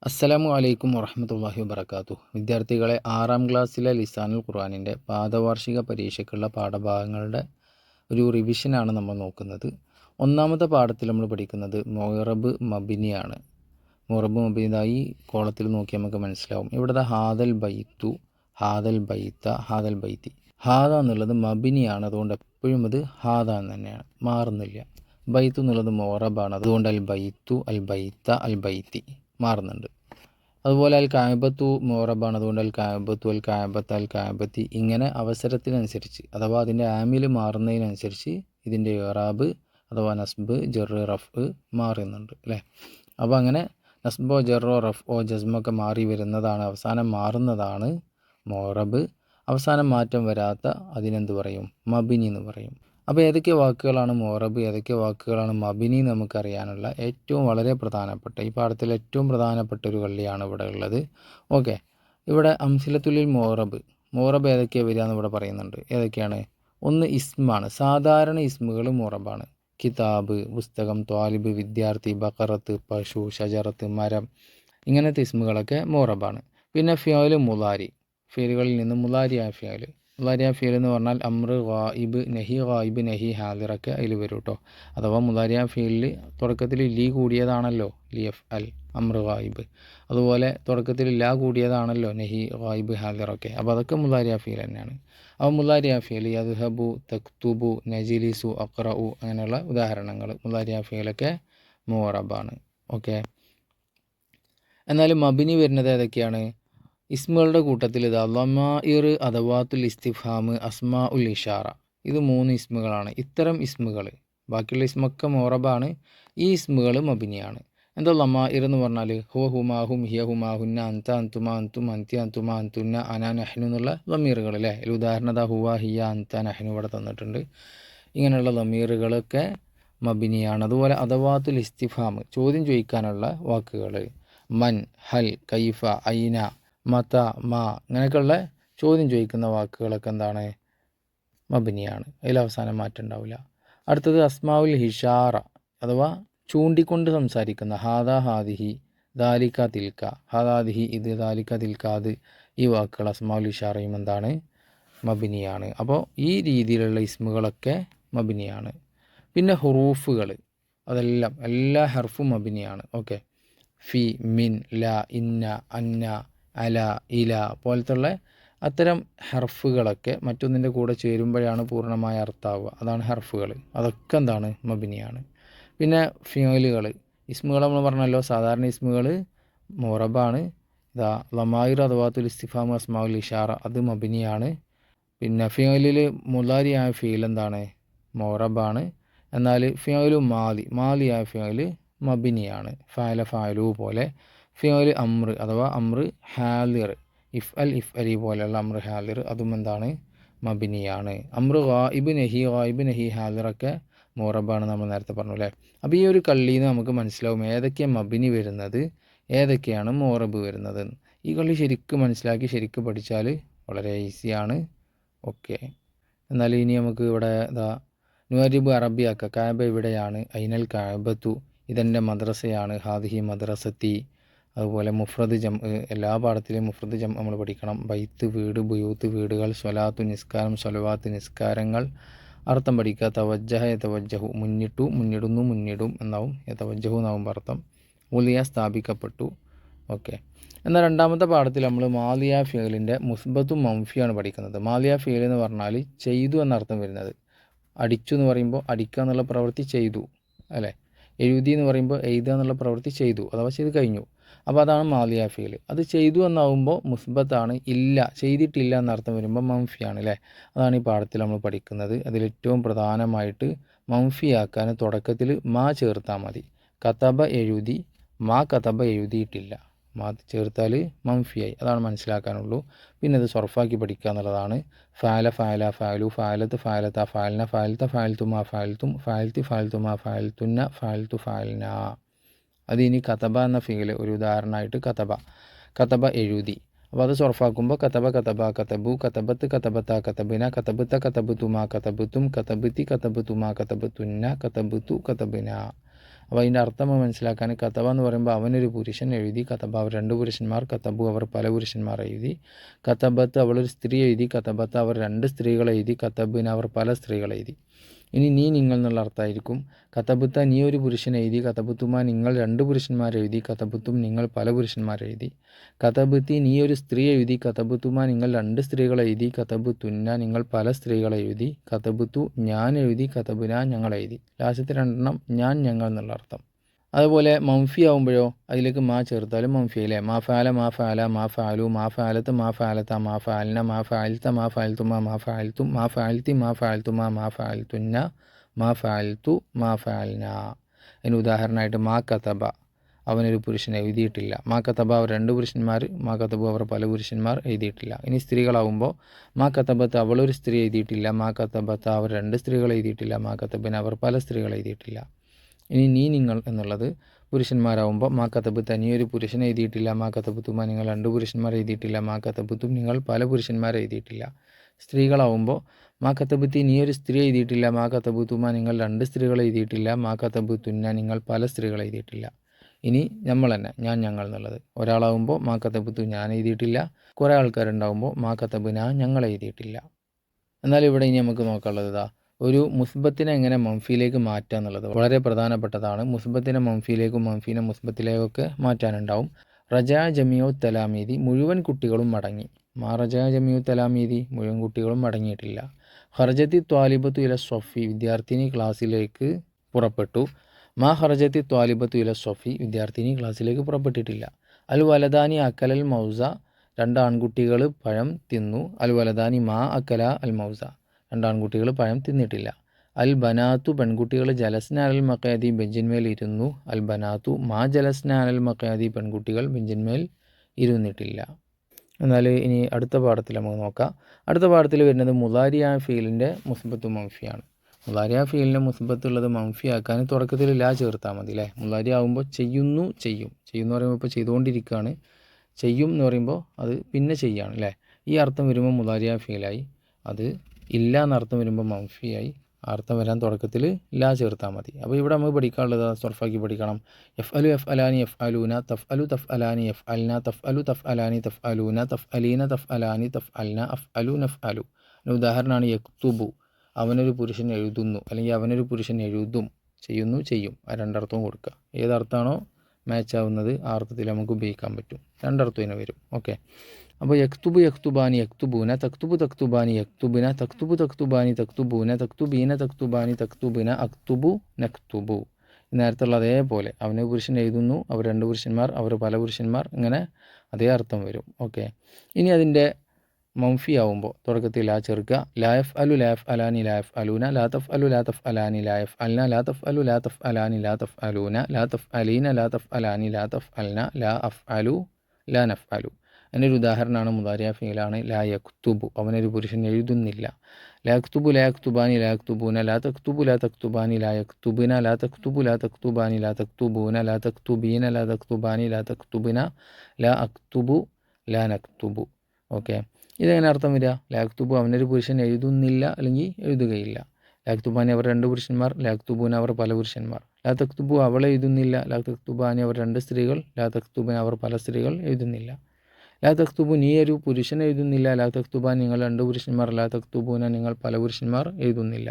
അസ്സലാമു അലൈക്കും വറഹ്മത്തുള്ളാഹി വബറകാതുഹു. വിദ്യാർത്ഥികളെ 6ാം ക്ലാസ്സിലെ ലിസാനുൽ ഖുർആനിൻ്റെ പാദവാർഷിക പരീക്ഷയ്ക്കുള്ള പാഠഭാഗങ്ങളുടെ ഒരു റിവിഷനാണ് നമ്മൾ നോക്കുന്നത്. ഒന്നാമത്തെ പാഠത്തിൽ നമ്മൾ പഠിക്കുന്നത് മുഅറബ് മബിനിയാണ്. മുഅറബ് മബിനിയായി കോളത്തിൽ നോക്കി നമുക്ക് മനസ്സിലാവും. ഇവിടുത്തെ ഹാദൽ ബൈത്തു, ഹാദൽ ബൈത്ത, ഹാദൽ ബൈത്തി. ഹാദ എന്നുള്ളത് മബിനിയാണ്, അതുകൊണ്ട് എപ്പോഴും അത് ഹാദ എന്ന് തന്നെയാണ്, മാറുന്നില്ല. ബൈത്തു എന്നുള്ളത് മുഅറബാണ്, അതുകൊണ്ട് അൽ ബൈത്തു, അൽ ബൈത്ത, അൽ ബൈത്തി മാറുന്നുണ്ട്. അതുപോലെ അൽ കാബത്തു മുഅറബാണ്, അതുകൊണ്ട് അൽ കാബത്തു, അൽ കാബത്ത്, അൽ കാബത്തി. ഇങ്ങനെ അവസരത്തിനനുസരിച്ച് അഥവാ അതിൻ്റെ ആമിൽ മാറുന്നതിനനുസരിച്ച് ഇതിൻ്റെ ഇറാബ് അഥവാ നസ്ബ്, ജർ, റഫ് മാറുന്നുണ്ട് അല്ലേ. അപ്പോൾ അങ്ങനെ നസ്ബോ, ജറോ, റഫോ, ജസ്മൊക്കെ മാറി വരുന്നതാണ്, അവസാനം മാറുന്നതാണ് മുഅറബ്. അവസാനം മാറ്റം വരാത്ത അതിനെന്ത് പറയും? മബിനി എന്ന് പറയും. അപ്പോൾ ഏതൊക്കെ വാക്കുകളാണ് മുഅറബ്, ഏതൊക്കെ വാക്കുകളാണ് മബിനി നമുക്കറിയാനുള്ള ഏറ്റവും വളരെ പ്രധാനപ്പെട്ട, ഈ പാഠത്തിൽ ഏറ്റവും പ്രധാനപ്പെട്ട ഒരു കള്ളിയാണ് ഇവിടെ ഉള്ളത്. ഓക്കെ, ഇവിടെ അംസിലത്തുലിൽ മുഅറബ് ഏതൊക്കെയാണ് വരിക എന്ന് ഇവിടെ പറയുന്നുണ്ട്. ഏതൊക്കെയാണ്? ഒന്ന് ഇസ്മാണ്, സാധാരണ ഇസ്മുകൾ മുഅറബാണ്. കിതാബ് പുസ്തകം, ത്വാലിബ് വിദ്യാർത്ഥി, ബഖറത്ത് പശു, ഷജറത്ത് മരം, ഇങ്ങനത്തെ ഇസ്മുകളൊക്കെ മുഅറബാണ്. പിന്നെ ഫിയൽ മുലാരി, ഫിയലുകളിൽ നിന്ന് മുലാരിയായ ഫിയൽ. മുലാരിയായ ഫിയൽ എന്ന് പറഞ്ഞാൽ അമ്ര, ഗായിബ്, നഹി ഹാദിറൊക്കെ അതിൽ വരും കേട്ടോ. അഥവാ മുലാരിയായ ഫിയലിൽ തുടക്കത്തിൽ ലീ കൂടിയതാണല്ലോ, ലി എഫ് അൽ, അമ്ര, ഗായിബ്. അതുപോലെ തുടക്കത്തിൽ ലാ കൂടിയതാണല്ലോ, നഹി, ഗായിബ്, ഹാദിറൊക്കെ. അപ്പോൾ അതൊക്കെ മുലാരിയാ ഫിയൽ തന്നെയാണ്. അപ്പോൾ മുലാരിയാ ഫിയൽ യദ്ഹബു, തക്തുബു, നജിലിസു, അഖ്റഉ, അങ്ങനെയുള്ള ഉദാഹരണങ്ങൾ മുലാരിയാ ഫിയലൊക്കെ മുഅറബാണ്. ഓക്കെ, എന്നാൽ മബിനി വരുന്നത് ഏതൊക്കെയാണ്? ഇസ്മുകളുടെ കൂട്ടത്തിൽ ഇതാ ലമാഇർ, അദവാത്തുൽ ഇസ്തിഫാം, അസ്മാ ഉൽ ഇഷാറ. ഇത് 3 ഇസ്മുകളാണ്. ഇത്തരം ഇസ്മുകൾ, ബാക്കിയുള്ള ഇസ്മൊക്കെ മുഅറബാണ്, ഈ ഇസ്മുകൾ മബിനിയാണ്. എന്താ ലമാഇർ എന്ന് പറഞ്ഞാൽ? ഹുവ, ഹുമാഹും, ഹിയ, ഹുമാഹുന്ന, അന്ത, അന്തുമ, അന്തും, അന്തി, അന്തുമ, അന്തുന്ന, അന, നഹ്നു എന്നുള്ള ലമീറുകൾ അല്ലേ. ഇതിൽ ഉദാഹരണത ഹുവ, ഹിയ, അന്ത, നഹ്നു ഇവിടെ തന്നിട്ടുണ്ട്. ഇങ്ങനെയുള്ള ലമീറുകളൊക്കെ മബിനിയാണ്. അതുപോലെ അദവാത്തുൽ ഇസ്തിഫാം, ചോദ്യം ചോദിക്കാനുള്ള വാക്കുകൾ, മൻ, ഹൽ, കൈഫ, ഐന, മത, മാ, അങ്ങനെയൊക്കെയുള്ള ചോദ്യം ചോദിക്കുന്ന വാക്കുകളൊക്കെ എന്താണ്? മബിനിയാണ്. അതിലവസാനം മാറ്റം ഉണ്ടാവില്ല. അടുത്തത് അസ്മാഉൽ ഹിഷാറ, അഥവാ ചൂണ്ടിക്കൊണ്ട് സംസാരിക്കുന്ന ഹാദാ, ഹാദിഹി, ദാലിക, തിൽക്ക, ഹാദാദിഹി ഇത്, ദാലിക, തിൽക്ക അത്, ഈ വാക്കുകൾ അസ്മാഉൽ ഹിഷാറയും എന്താണ്? മബിനിയാണ്. അപ്പോൾ ഈ രീതിയിലുള്ള ഇസ്മുകളൊക്കെ മബിനിയാണ്. പിന്നെ ഹുറൂഫുകൾ, അതെല്ലാം എല്ലാ ഹർഫും മബിനിയാണ്. ഓക്കെ, ഫി, മിൻ, ല, ഇന്ന, അന്ന, അല, ഇല പോലത്തുള്ള അത്തരം ഹർഫുകളൊക്കെ മറ്റൊന്നിൻ്റെ കൂടെ ചേരുമ്പോഴാണ് പൂർണ്ണമായ അർത്ഥാവുക. അതാണ് ഹർഫുകൾ. അതൊക്കെ എന്താണ്? മബിനിയാണ്. പിന്നെ ഫിയലുകൾ, ഇസ്മുകൾ നമ്മൾ പറഞ്ഞല്ലോ, സാധാരണ ഇസ്മുകൾ മുഅറബാണ്. ഇതാ ലമായിർ, അദവാത്തുൽ ഇസ്തിഫാം, അസ്മാഉൽ ഇഷാറ അത് മബിനിയാണ്. പിന്നെ ഫിയലിൽ മുലാരിയായ ഫിയൽ എന്താണ്? മുഅറബാണ്. എന്നാൽ ഫിയലു മാലിയായ ഫിയൽ മബിനിയാണ്. ഫഅല, ഫഅലു പോലെ. ഫിയൽ അമ്ര, അഥവാ അമ്ര ഹാലിർ, ഇഫ് അൽ, ഇഫ് അലി പോലെയുള്ള അമ്ര ഹാലിർ അതും എന്താണ്? മബിനിയാണ്. അമ്ര ഗായിബ്, നഹി ഹാലിറൊക്കെ മുഅറബാണ്, നമ്മൾ നേരത്തെ പറഞ്ഞു അല്ലേ. അപ്പോൾ ഈ ഒരു കള്ളിയിൽ നിന്ന് നമുക്ക് മനസ്സിലാവും ഏതൊക്കെയാണ് മബിനി വരുന്നത്, ഏതൊക്കെയാണ് മുഅറബ് വരുന്നത്. ഈ കള്ളി ശരിക്കും മനസ്സിലാക്കി ശരിക്കും പഠിച്ചാൽ വളരെ ഈസിയാണ്. ഓക്കെ, എന്നാൽ ഇനി നമുക്ക് ഇവിടെ ഇതാ നുഅരിബ് അറബിയാക്കുക. കാബ ഇവിടെയാണ്, ഐനൽ കാബത്തു, ഇതെൻ്റെ മദ്രസയാണ്, ഹാദിഹി മദ്രസത്തി. അതുപോലെ മുഫ്രദ് ജം, എല്ലാ പാഠത്തിലും മുഫ്രദ് ജം നമ്മൾ പഠിക്കണം. ബൈത്ത് വീട്, ബുയൂത്ത് വീടുകൾ, സ്വലാത്തു നിസ്കാരം, സ്വലവാത്ത് നിസ്കാരങ്ങൾ. അർത്ഥം പഠിക്കുക. തവജ്ജഹ, യതവജ്ജഹു മുന്നിട്ടു, മുന്നിടുന്നു, മുന്നിടും എന്നാവും. യതവജ്ജഹു എന്നാവും അർത്ഥം. ഉലിയ സ്ഥാപിക്കപ്പെട്ടു. ഓക്കെ, എന്നാൽ രണ്ടാമത്തെ പാഠത്തിൽ നമ്മൾ മാലിയ ഫിയലിൻ്റെ മുസ്ബത്തും മംഫിയാണ് പഠിക്കുന്നത്. മാലിയ ഫിയൽ എന്ന് പറഞ്ഞാൽ ചെയ്തു എന്നർത്ഥം വരുന്നത്. അടിച്ചു എന്ന് പറയുമ്പോൾ അടിക്കുക എന്നുള്ള പ്രവൃത്തി ചെയ്തു അല്ലേ. എഴുതി എന്ന് പറയുമ്പോൾ എഴുതുക എന്നുള്ള പ്രവൃത്തി ചെയ്തു, അഥവാ ചെയ്ത് കഴിഞ്ഞു. അപ്പോൾ അതാണ് മാലിയ ഫിയൽ. അത് ചെയ്തു എന്നാവുമ്പോൾ മുസ്ബത്താണ്, ഇല്ല ചെയ്തിട്ടില്ല എന്നർത്ഥം വരുമ്പോൾ മംഫിയാണ് അല്ലേ. അതാണ് ഈ പാഠത്തിൽ നമ്മൾ പഠിക്കുന്നത്. അതിലേറ്റവും പ്രധാനമായിട്ട് മംഫിയാക്കാൻ തുടക്കത്തിൽ മാ ചേർത്താൽ മതി. കതബ എഴുതി, മാ കതബ എഴുതിയിട്ടില്ല, മാ ചേർത്താൽ മംഫിയായി. അതാണ് മനസ്സിലാക്കാനുള്ളൂ. പിന്നെ അത് സർഫാക്കി പഠിക്കുക എന്നുള്ളതാണ്. ഫാല, ഫാല, ഫാലു, ഫാലത്ത്, ഫാലത്ത, ഫാൽന, ഫാൽത്ത, ഫാൽത്തുമ, ഫാൽത്തും, ഫാൽത്തി, ഫാൽത്തുമ, ഫാൽത്തുന്ന, ഫാൽത്തു, ഫാൽന. അത് ഇനി കതബ എന്ന ഫീൽ ഒരു ഉദാഹരണമായിട്ട് കതബ എഴുതി. അപ്പോൾ അത് സർഫാക്കുമ്പോൾ കതബ, കതബ, കതബു, കതബത്ത്, കതബത്ത, കതബിന, കതബത്ത, കതബത്തുമ, കതബത്തും, കതബത്തി, കതബത്തുമ, കതബത്തുന്ന, കതബത്തു, കതബിന. അപ്പോൾ അതിൻ്റെ അർത്ഥം മനസ്സിലാക്കാൻ കതബ എന്ന് പറയുമ്പോൾ അവനൊരു പുരുഷൻ എഴുതി, കതബ അവർ രണ്ട് പുരുഷന്മാർ, കതബു അവർ പല പുരുഷന്മാർ എഴുതി, കതബത്ത് അവളൊരു സ്ത്രീ എഴുതി, കതബത്ത് അവർ രണ്ട് സ്ത്രീകൾ എഴുതി, കതബിന് അവർ പല സ്ത്രീകൾ എഴുതി. ഇനി നീ നിങ്ങൾ എന്നുള്ള അർത്ഥമായിരിക്കും. കതബുത്ത നീ ഒരു പുരുഷൻ എഴുതി, കതബുത്തുമ നിങ്ങൾ രണ്ട് പുരുഷന്മാർ എഴുതി, കതബുത്തും നിങ്ങൾ പല പുരുഷന്മാർ എഴുതി. കതബുത്തി നീ ഒരു സ്ത്രീ എഴുതി, കതബുത്തുമ നിങ്ങൾ രണ്ട് സ്ത്രീകൾ എഴുതി, കതബുത്തുന്ന നിങ്ങൾ പല സ്ത്രീകൾ എഴുതി, കതബുത്തു ഞാൻ എഴുതി, കതബുന ഞങ്ങൾ എഴുതി. ലാസ്റ്റത്തെ രണ്ടെണ്ണം ഞാൻ ഞങ്ങൾ എന്നുള്ള അർത്ഥം. അതുപോലെ മംഫി ആവുമ്പോഴോ അതിലേക്ക് മാ ചേർത്താലും മംഫി അല്ലേ. മാ ഫാല മാ ഫാല മാ ഫാലു മാ ഫാലത്ത് മാ ഫാലത്ത മാ ഫാലിന മാ ഫാൽത്ത മാ ഫാൽത്തുമ മാ ഫാൽത്തും മാ ഫാൽത്തി മാ ഫാൽത്തുമ മാ ഫാൽത്തുന്ന മാ ഫാൽത്തു മാ ഫാലിന. അതിന് ഉദാഹരണമായിട്ട് മാ കതബ അവനൊരു പുരുഷൻ എഴുതിയിട്ടില്ല, മാ കതബ അവർ രണ്ട് പുരുഷന്മാർ, മാ കതബു അവർ പല പുരുഷന്മാർ എഴുതിയിട്ടില്ല. ഇനി സ്ത്രീകളാവുമ്പോൾ മാ കതബത്ത് അവളൊരു സ്ത്രീ എഴുതിയിട്ടില്ല, മാ കതബത്ത് അവർ രണ്ട് സ്ത്രീകൾ എഴുതിയിട്ടില്ല, മാ കതബിന് അവർ പല സ്ത്രീകൾ എഴുതിയിട്ടില്ല. ഇനി നീ നിങ്ങൾ എന്നുള്ളത് പുരുഷന്മാരാവുമ്പോൾ മാ കതബത്ത് നീയൊരു പുരുഷൻ എഴുതിയിട്ടില്ല, മാ കതബത്തുമ നിങ്ങൾ രണ്ട് പുരുഷന്മാർ എഴുതിയിട്ടില്ല, മാ കതബത്തും നിങ്ങൾ പല പുരുഷന്മാർ എഴുതിയിട്ടില്ല. സ്ത്രീകളാവുമ്പോൾ മാ കതബത്തി നീയൊരു സ്ത്രീ എഴുതിയിട്ടില്ല, മാ കതബത്തുമ നിങ്ങൾ രണ്ട് സ്ത്രീകൾ എഴുതിയിട്ടില്ല, മാ കതബത്തുന്ന നിങ്ങൾ പല സ്ത്രീകൾ എഴുതിയിട്ടില്ല. ഇനി നമ്മൾ തന്നെ ഞാൻ ഞങ്ങൾ എന്നുള്ളത് ഒരാളാവുമ്പോൾ മാ കതബത്തു ഞാൻ എഴുതിയിട്ടില്ല, കുറേ ആൾക്കാരുണ്ടാവുമ്പോൾ മാ കതബുന ഞങ്ങൾ എഴുതിയിട്ടില്ല. എന്നാൽ ഇവിടെ ഇനി നമുക്ക് നോക്കാനുള്ളത് ഒരു മുസ്ബത്തിനെ എങ്ങനെ മംഫിയിലേക്ക് മാറ്റുക എന്നുള്ളത് വളരെ പ്രധാനപ്പെട്ടതാണ്. മുസ്ബത്തിനെ മംഫിയിലേക്കും മംഫീനെ മുസ്ബത്തിലേക്കൊക്കെ മാറ്റാനുണ്ടാവും. റജാ ജമിയോ തലാമീതി മുഴുവൻ കുട്ടികളും മടങ്ങി. മാ റജാ ജമിയോ തലാമീതി മുഴുവൻ കുട്ടികളും മടങ്ങിയിട്ടില്ല. ഹർജത്തി ത്വാലിബത്തു ഇല സൊഫി വിദ്യാർത്ഥിനി ക്ലാസ്സിലേക്ക് പുറപ്പെട്ടു. മാ ഹർജത്തി ത്വാലിബത്തു ഇല സൊഫി വിദ്യാർത്ഥിനി ക്ലാസ്സിലേക്ക് പുറപ്പെട്ടിട്ടില്ല. അൽ വലദാനി അക്കലൽ മൗസ രണ്ട് ആൺകുട്ടികൾ പഴം തിന്നു. അൽ വലദാനി മാ അക്കല അൽ മൗസ രണ്ടാൺകുട്ടികൾ പഴം തിന്നിട്ടില്ല. അൽ ബനാത്തു പെൺകുട്ടികൾ ജലസ്ന അൽ മക്കാദി ബെഞ്ചിന്മേൽ ഇരുന്നു. അൽ ബനാത്തു മാ ജലസ്ന അൽ മക്കാദി പെൺകുട്ടികൾ ബെഞ്ചിന്മേൽ ഇരുന്നിട്ടില്ല. എന്നാൽ ഇനി അടുത്ത പാഠത്തിൽ നമുക്ക് നോക്കാം. അടുത്ത പാഠത്തിൽ വരുന്നത് മുലാരിയ ഫീലിൻ്റെ മുസ്ബത്ത് മംഫിയാണ്. മുലാരിയ ഫീലിൻ്റെ മുസ്ബത്തുള്ളത് മംഫി ആക്കാൻ തുടക്കത്തിൽ ലാ ചേർത്താൽ മതി അല്ലേ. മുലാരി ആകുമ്പോൾ ചെയ്യുന്നു ചെയ്യും, ചെയ്യുമെന്ന് പറയുമ്പോൾ ഇപ്പോൾ ചെയ്തുകൊണ്ടിരിക്കുകയാണ്, ചെയ്യും എന്ന് പറയുമ്പോൾ അത് പിന്നെ ചെയ്യാണ് അല്ലേ. ഈ അർത്ഥം വരുമ്പോൾ മുലാരിയ ഫീലായി, അത് ഇല്ല എന്നർത്ഥം വരുമ്പോൾ മംഫിയായി. അർത്ഥം വരാൻ തുടക്കത്തിൽ ലാ ചേർത്താൽ മതി. അപ്പോൾ ഇവിടെ നമുക്ക് പഠിക്കാനുള്ളത് സർഫാക്കി പഠിക്കണം. എഫ് അലു എഫ് അലാനി എഫ് അലൂന തഫ് അലു തഫ് അലാനി എഫ് അൽന തഫ് അലു തഫ് അലാനി തഫ് അലൂന തഫ് അലീന തഫ് അലാനി തഫ് അൽന അഫ് അലു നഫ് അലു. ഉദാഹരണമാണ് യക്തുബു അവനൊരു പുരുഷൻ എഴുതുന്നു, അല്ലെങ്കിൽ അവനൊരു പുരുഷൻ എഴുതും, ചെയ്യുന്നു ചെയ്യും. ആ രണ്ടർത്ഥവും കൊടുക്കുക. ഏതർത്ഥമാണോ മാച്ച് ആവുന്നത് ആ അർത്ഥത്തിൽ നമുക്ക് ഉപയോഗിക്കാൻ പറ്റും. രണ്ടർത്ഥം ഇതിന് വരും. ഓക്കെ. അപ്പോൾ യക്തുബു യക്തുബാനി യക്തുബൂന തക്തുബു തക്തുബാനി യക്തുബിന തക്തുബു തക്തുബാനി തക്തുബൂന തക്തുബീന തക്തുബാനി തക്തുബിന അക്തുബു നക്തുബു. നേരത്തുള്ള അതേപോലെ അവന് പുരുഷൻ എഴുതുന്നു, അവർ രണ്ട് പുരുഷന്മാർ, അവർ പല പുരുഷന്മാർ, ഇങ്ങനെ അതേ അർത്ഥം വരും. ഓക്കെ. ഇനി അതിൻ്റെ മംഫി ആവുമ്പോൾ തുടക്കത്തിൽ ലാ ചേർക്കുക. ലായഫ് അലു ലായഫ് അലാനി ലായഫ് അലൂന ലാ തഫ് അലു ലാ തഫ് അലാനി ലായഫ് അൽന ലാ തഫ് അലു ലാ തഫ് അലാനി ലാ തഫ് അലൂന ലാ തഫ് അലീന ലാ തഫ് അലാനി ലാ തഫ് അൽന ലാ അഫ് അലു ലാ നഫ് അലു. അതിൻ്റെ ഒരു ഉദാഹരണമാണ് മുദാരിയ ഫീലാണ്. ലാ യക്തുബു അവനൊരു പുരുഷൻ എഴുതുന്നില്ല. ലാ യക്തുബു ലാ യക്തുബാനി ലാ യക്തുബൂന ലാ തക്തുബു ലാ തക്തുബാനി ലാ യക്തുബിന ലാ തക്തുബു ലാ തക്തുബാനി ലാ തക്തുബൂന ലാ തക്തുബീന ലാ തക്തുബാനി ലാ തക്തുബിന ലാ അക്തുബു ലാ നക്തുബു. ഓക്കെ. ഇതെങ്ങനെ അർത്ഥം വരിക? ലാക്തുബു അവനൊരു പുരുഷൻ എഴുതുന്നില്ല അല്ലെങ്കിൽ എഴുതുകയില്ല. ലാക്തുബാനി അവർ രണ്ട് പുരുഷന്മാർ, ലാക്തുബൂന അവർ പല പുരുഷന്മാർ. ലാ തക്തുബു അവൾ എഴുതുന്നില്ല, ലാ തക്തുബാനി അവർ രണ്ട് സ്ത്രീകൾ, ലാ തക്തുബിന അവർ പല സ്ത്രീകൾ എഴുതുന്നില്ല. ലാ തക്തുബു നീ ഒരു പുരുഷൻ എഴുതുന്നില്ല, ലാ തക്തുബാൻ നിങ്ങൾ രണ്ട് പുരുഷന്മാർ, ലാ തക്തുബൂന നിങ്ങൾ പല പുരുഷന്മാർ എഴുതുന്നില്ല.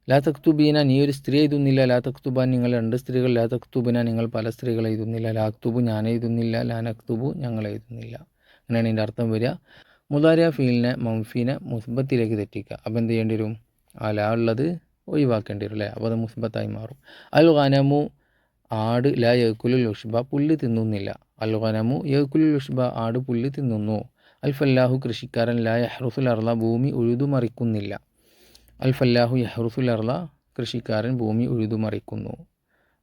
ലാ തക്തുബീന നീ ഒരു സ്ത്രീ എഴുതുന്നില്ല, ലാ തക്തുബാൻ നിങ്ങൾ രണ്ട് സ്ത്രീകൾ, ലാ തക്തുബിന നിങ്ങൾ പല സ്ത്രീകൾ എഴുതുന്നില്ല. ലാ അക്തുബു ഞാൻ എഴുതുന്നില്ല, ലാ നക്തുബു ഞങ്ങൾ എഴുതുന്നില്ല. അങ്ങനെയാണ് ഇതിൻ്റെ അർത്ഥം വരിക. മുദാരിയ ഫീലിനെ മംഫീനെ മുസ്ബത്തിലേക്ക് തെറ്റിക്കുക. അപ്പോൾ എന്ത് ചെയ്യേണ്ടി വരും? ആ ലാ ഉള്ളത് ഒഴിവാക്കേണ്ടി വരും അല്ലേ. അപ്പോൾ അത് മുസ്ബത്തായി മാറും. അൽ ഖനമു ആട് ലാ യഅ്കുലുൽ ഉഷ്ബ പുല്ല് തിന്നുന്നില്ല. അൽ ഖനമു യഅ്കുലുൽ ഉഷ്ബ ആട് പുല്ല് തിന്നുന്നു. അൽ ഫല്ലാഹു കൃഷിക്കാരൻ ലാ യഹ്റുസുൽ അർള ഭൂമി ഉഴുതുമറിക്കുന്നില്ല. അൽ ഫല്ലാഹു യഹ്റുസുൽ അർള കൃഷിക്കാരൻ ഭൂമി ഉഴുതുമറിക്കുന്നു.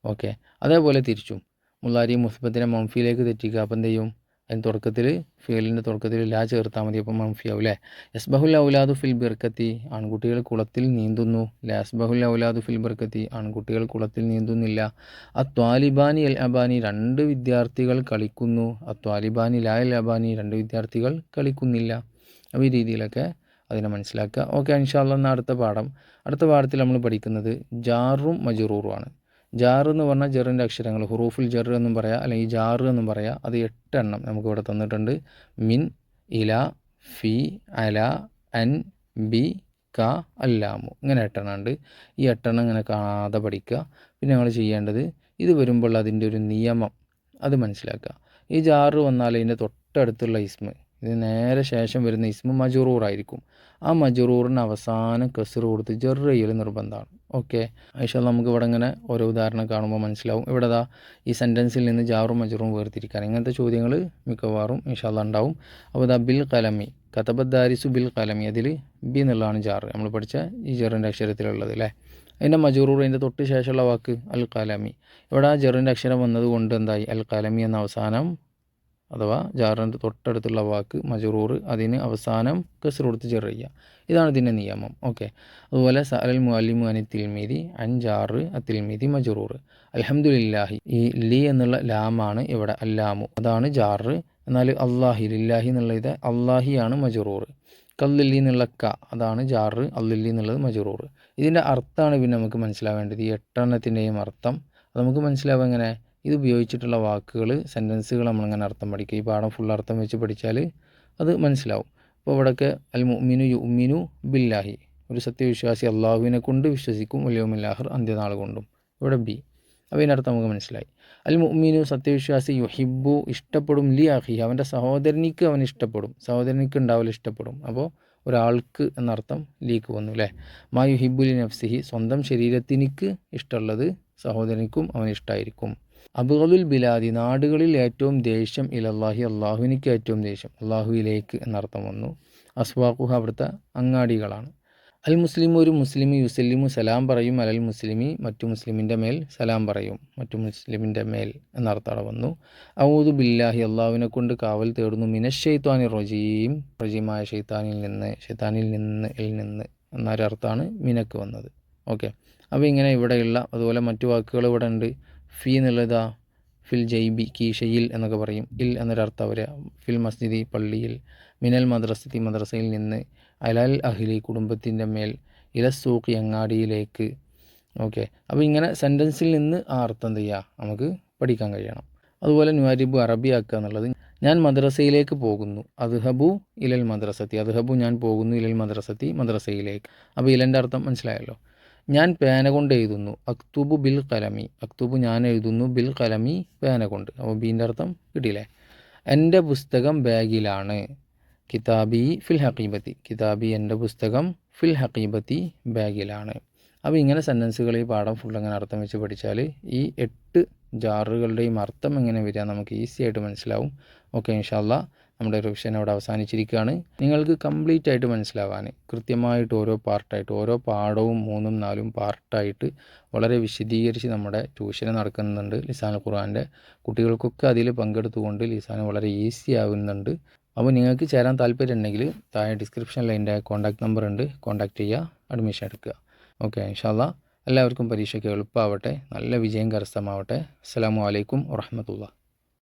ഓക്കെ. അതേപോലെ തിരിച്ചും മുദാരി മുസ്ബത്തിനെ മംഫിയിലേക്ക് തെറ്റിക്കുക. അപ്പോൾ എന്ത് ചെയ്യും? അതിന് തുടക്കത്തിൽ ഫീലിൻ്റെ തുടക്കത്തിൽ ലാ ചേർത്താൽ മതി. അപ്പം മംഫിയാവും അല്ലേ. യസ്ബഹുൽ ഔലാദു ഫിൽ ബിർക്കത്തി ആൺകുട്ടികൾ കുളത്തിൽ നീന്തുന്നു. ലാസ്ബഹുൽ ഔലാദു ഫിൽ ബിർക്കത്തി ആൺകുട്ടികൾ കുളത്തിൽ നീന്തുന്നില്ല. അത്വാലിബാനി അൽ അബാനി രണ്ട് വിദ്യാർത്ഥികൾ കളിക്കുന്നു. അത്വാലിബാനി ലാ അൽ അബാനി രണ്ട് വിദ്യാർത്ഥികൾ കളിക്കുന്നില്ല. അപ്പോൾ ഈ രീതിയിലൊക്കെ അതിനെ മനസ്സിലാക്കുക. ഓക്കെ. ഇൻഷാ അല്ലാഹ് അടുത്ത പാഠത്തിൽ നമ്മൾ പഠിക്കുന്നത് ജാറും മജ്റൂറുമാണ്. ജാർ എന്ന് പറഞ്ഞാൽ ജറിൻ്റെ അക്ഷരങ്ങൾ ഹുറൂഫുൽ ജർ എന്നും പറയാം, അല്ലെങ്കിൽ ജാർ എന്നും പറയാം. അത് 8 എണ്ണം നമുക്കിവിടെ തന്നിട്ടുണ്ട്. മിൻ, ഇല, ഫി, അല, അൻ, ബി, ക, അല്ലാമു, ഇങ്ങനെ 8 എണ്ണം ഉണ്ട്. ഈ 8 എണ്ണം ഇങ്ങനെ കാണാതെ പഠിക്കുക. പിന്നെ ഞങ്ങൾ ചെയ്യേണ്ടത് ഇത് വരുമ്പോൾ അതിൻ്റെ ഒരു നിയമം അത് മനസ്സിലാക്കുക. ഈ ജാറ് വന്നാൽ അതിൻ്റെ തൊട്ടടുത്തുള്ള ഇസ്മ്, ഇത് നേരെ ശേഷം വരുന്ന ഇസ്മ് മജറൂറായിരിക്കും. ആ മജറൂറിന് അവസാനം കസ്ർ കൊടുത്ത് ജർ ചെയ്യൽ നിർബന്ധമാണ്. ഓക്കെ, ഇൻഷാ നമുക്ക് ഇവിടെ ഇങ്ങനെ ഓരോ ഉദാഹരണം കാണുമ്പോൾ മനസ്സിലാവും. ഇവിടെ ദാ ഈ സെൻറ്റൻസിൽ നിന്ന് ജാറും മജറൂറും വേർതിരിക്കാൻ ഇങ്ങനത്തെ ചോദ്യങ്ങൾ മിക്കവാറും ഇൻഷാ ഉണ്ടാവും. അപ്പോൾ ദാ ബിൽ കലമി കതബദ്ദാരിസു ബിൽ കലമി, അതിൽ ബി എന്നുള്ളതാണ് ജാറ്, നമ്മൾ പഠിച്ച ഈ ജറിൻ്റെ അക്ഷരത്തിലുള്ളത് അല്ലേ. അതിൻ്റെ മജറൂർ അതിൻ്റെ തൊട്ട് ശേഷമുള്ള വാക്ക് അൽ കലമി. ഇവിടെ ആ ജറിൻ്റെ അക്ഷരം വന്നതുകൊണ്ട് എന്തായി അൽ കലമി എന്ന അവസാനം അഥവാ ജാറിൻ്റെ തൊട്ടടുത്തുള്ള വാക്ക് മജറൂർ, അതിന് അവസാനം കസ്ർ കൊടുത്ത് ജർ ചെയ്യുക. ഇതാണ് ഇതിൻ്റെ നിയമം. ഓക്കെ, അതുപോലെ സഅലൽ മുഅല്ലിമു അനി തിൽമീദി അൻ ജാറ് അത്തിൽമീദി മജറൂർ. അൽഹംദുലില്ലാഹി, ഈ ലി എന്നുള്ള ലാമാണ് ഇവിടെ അല്ലാമു, അതാണ് ജാറ്. എന്നാൽ അള്ളാഹി ലില്ലാഹി എന്നുള്ളത് അള്ളാഹിയാണ് മജറൂർ. കല്ലില്ലി എന്നുള്ള ക അതാണ് ജാറ്, അല്ലില്ലി എന്നുള്ളത് മജറൂർ. ഇതിൻ്റെ അർത്ഥമാണ് പിന്നെ നമുക്ക് മനസ്സിലാവേണ്ടത്. ഈ 8 എണ്ണത്തിൻ്റെയും അർത്ഥം അത് നമുക്ക് മനസ്സിലാവുക എങ്ങനെ, ഇത് ഉപയോഗിച്ചിട്ടുള്ള വാക്കുകൾ സെൻറ്റൻസുകൾ നമ്മളിങ്ങനെ അർത്ഥം പഠിക്കുക. ഈ പാഠം ഫുൾ അർത്ഥം വെച്ച് പഠിച്ചാൽ അത് മനസ്സിലാവും. അപ്പോൾ ഇവിടെയൊക്കെ അൽ മുഅ്മിനു യുഅ്മിനു ബില്ലാഹി, ഒരു സത്യവിശ്വാസി അള്ളാഹുവിനെ കൊണ്ട് വിശ്വസിക്കും, വൽ യൗമിൽ ആഖിർ അന്ത്യനാൾ കൊണ്ടും. ഇവിടെ ബി, അപ്പോൾ ഇതിനർത്ഥം നമുക്ക് മനസ്സിലായി. അൽ മുഅ്മിനു സത്യവിശ്വാസി യുഹിബ്ബു ഇഷ്ടപ്പെടും, ലി അഖി അവൻ്റെ സഹോദരനിക്ക് അവൻ ഇഷ്ടപ്പെടും, സഹോദരനിക്ക് ഉണ്ടാവില്ല ഇഷ്ടപ്പെടും. അപ്പോൾ ഒരാൾക്ക് എന്നർത്ഥം ലീക്ക് വന്നു അല്ലേ. മാ യുഹിബ്ബു ലി നഫ്സിഹി സ്വന്തം ശരീരത്തിനിക്ക് ഇഷ്ടമുള്ളത് സഹോദരനിക്കും അവൻ ഇഷ്ടമായിരിക്കും. അബ്ഗലുൽ ബിലാദി നാടുകളിൽ ഏറ്റവും ദേഷ്യം ഇലല്ലാഹി അള്ളാഹുവിനിക്ക് ഏറ്റവും ദേഷ്യം, അള്ളാഹുവിലേക്ക് എന്നർത്ഥം വന്നു. അസ്വാഖുഹ അവിടുത്തെ അങ്ങാടികളാണ്. അൽ മുസ്ലിം ഒരു മുസ്ലിം യുസല്ലിമു സലാം പറയും, അലൽ മുസ്ലിമി മറ്റു മുസ്ലിമിൻ്റെ മേൽ സലാം പറയും, മറ്റു മുസ്ലിമിൻ്റെ മേൽ എന്നർത്ഥം വന്നു. ഔദു ബില്ലാഹി അള്ളാഹുവിനെ കൊണ്ട് കാവൽ തേടുന്നു, മിനശ്ശൈത്വാനി റജീം റജീമായ ഷെയ്ത്താനിൽ നിന്ന് എന്നൊരർത്ഥമാണ് മിനക്ക് വന്നത്. ഓക്കെ, അപ്പോൾ ഇങ്ങനെ ഇവിടെയുള്ള അതുപോലെ മറ്റു വാക്കുകൾ ഇവിടെ ഉണ്ട്. ഫി എന്നുള്ളതാ ഫിൽ ജൈബി കീഷയിൽ എന്നൊക്കെ പറയും. ഇൽ എന്നൊരർത്ഥം അവർ ഫിൽ മസ്ജിദി പള്ളിയിൽ, മിനൽ മദ്രസത്തി മദ്രസയിൽ നിന്ന്, അലൽ അഹ്ലി കുടുംബത്തിൻ്റെ മേൽ, ഇലസൂഖി അങ്ങാടിയിലേക്ക്. ഓക്കെ, അപ്പോൾ ഇങ്ങനെ സെൻറ്റൻസിൽ നിന്ന് ആ അർത്ഥം എന്ത് ചെയ്യുക നമുക്ക് പഠിക്കാൻ കഴിയണം. അതുപോലെ നുവാരിബു അറബിയാക്കുക എന്നുള്ളത് ഞാൻ മദ്രസയിലേക്ക് പോകുന്നു, അദ്ഹബു ഇലൽ മദ്രസത്തി അദ്ഹബു ഞാൻ പോകുന്നു, ഇലൽ മദ്രസത്തി മദ്രസയിലേക്ക്. അപ്പോൾ ഇലൻ്റെ അർത്ഥം മനസ്സിലായല്ലോ. ഞാൻ പേന കൊണ്ട് എഴുതുന്നു, അക്തുബു ബിൽ കലമി അക്തുബു ഞാൻ എഴുതുന്നു, ബിൽ കലമി പേന കൊണ്ട്. അപ്പോൾ ബീൻ്റെ അർത്ഥം കിട്ടിയില്ലേ. എൻ്റെ പുസ്തകം ബാഗിലാണ്, കിതാബി ഫിൽ ഹക്കീബത്തി കിതാബി എൻ്റെ പുസ്തകം ഫിൽ ഹക്കീബത്തി ബാഗിലാണ്. അപ്പോൾ ഇങ്ങനെ സെൻറ്റൻസുകൾ ഈ പാഠം ഫുൾ അങ്ങനെ അർത്ഥം വെച്ച് പഠിച്ചാൽ ഈ 8 ജാറുകളുടെയും അർത്ഥം എങ്ങനെ വരിക നമുക്ക് ഈസി ആയിട്ട് മനസ്സിലാവും. ഓക്കെ, ഇൻഷാ അല്ലാഹ് നമ്മുടെ റിവിഷൻ അവിടെ അവസാനിച്ചിരിക്കുകയാണ്. നിങ്ങൾക്ക് കംപ്ലീറ്റ് ആയിട്ട് മനസ്സിലാവാൻ കൃത്യമായിട്ട് ഓരോ പാർട്ടായിട്ട് ഓരോ പാഠവും 3ഉം 4ഉം പാർട്ടായിട്ട് വളരെ വിശദീകരിച്ച് നമ്മുടെ ട്യൂഷൻ നടക്കുന്നുണ്ട്. ലിസാനുൽ ഖുർആൻ്റെ കുട്ടികൾക്കൊക്കെ അതിൽ പങ്കെടുത്തുകൊണ്ട് ലിസാൻ വളരെ ഈസി ആവുന്നുണ്ട്. അപ്പോൾ നിങ്ങൾക്ക് ചേരാൻ താല്പര്യം ഉണ്ടെങ്കിൽ താഴെ ഡിസ്ക്രിപ്ഷനിൽ എൻ്റെ കോൺടാക്റ്റ് നമ്പർ ഉണ്ട്, കോൺടാക്റ്റ് ചെയ്യുക, അഡ്മിഷൻ എടുക്കുക. ഓക്കെ, ഇൻഷാ അല്ലാഹ് എല്ലാവർക്കും പരീക്ഷയ്ക്ക് എളുപ്പമാവട്ടെ, നല്ല വിജയം കരസ്ഥമാവട്ടെ. അസ്സലാമു അലൈക്കും വറഹ്മത്തുള്ളാഹി.